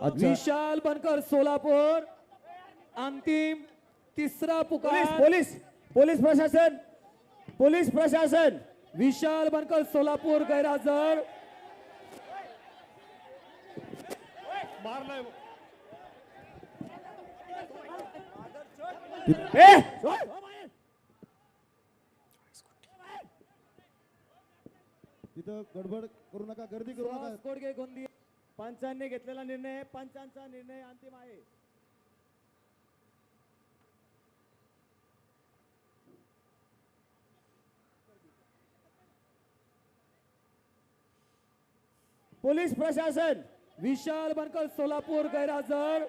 विशाल बनकर सोलापूर अंतिम तिसरा पुकार पोलीस प्रशासन विशाल बनकर सोलापूर गैरहजर तिथं गडबड करू नका, गर्दी करू नका. कोडगे गोंदिया पंचांनी घेतलेला निर्णय, पंचांचा निर्णय अंतिम आहे. पोलीस प्रशासन विशाल बनकर सोलापूर गैरहजर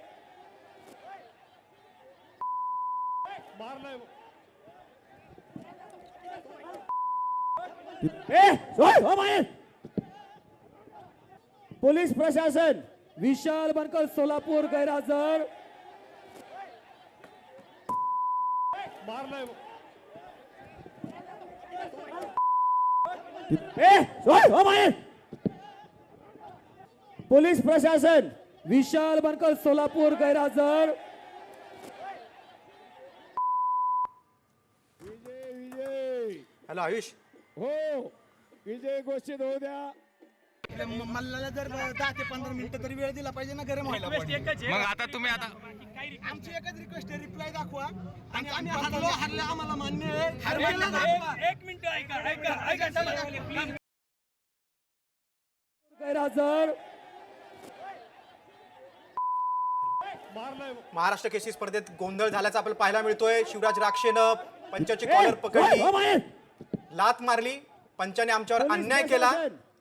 पोलीस प्रशासन विशाल बनकर सोलापूर गैरहजर पोलीस प्रशासन विशाल बनकर सोलापूर गैरहजर हॅलो आयुष, हो विजय घोषित होऊ द्या. मल्लाला जर 10 ते 15 मिनिटं तरी वेळ दिला पाहिजे ना, गरम व्हायला पाहिजे. मग आता तुम्ही आता आमची एकच रिक्वेस्ट आहे, रिप्लाय दाखवा. आणि आम्ही हरले आम्हाला मान्य आहे. एक मिनिट ऐका गैरहजर महाराष्ट्र केसरी स्पर्धेत गोंधळ झाल्याचा आपल्याला पाहायला मिळतोय. शिवराज राक्षेनं पंचाची कॉलर पकडली, लात मारली. पंचाने आमच्यावर अन्याय केला.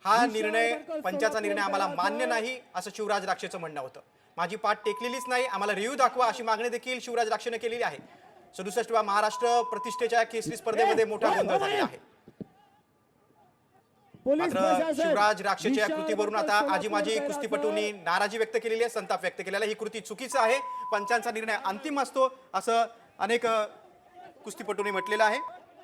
हा निर्णय, पंचाचा निर्णय आम्हाला मान्य नाही असं शिवराज राक्षेचं म्हणणं होतं. माझी पाठ टेकलेलीच नाही, आम्हाला रिव्ह्यू दाखवा अशी मागणी देखील शिवराज राक्षेने केलेली आहे. 67व्या महाराष्ट्र प्रतिष्ठेच्या केसरी स्पर्धेमध्ये मोठा गोंधळ झालेला आहे. मात्र शिवराज राक्षेच्या या कृतीवरून आता आजी माजी कुस्तीपटूंनी नाराजी व्यक्त केलेली आहे, संताप व्यक्त केलेला आहे. ही कृती चुकीचं आहे, पंचांचा निर्णय अंतिम असतो असं अनेक कुस्तीपटूंनी म्हटलेलं आहे.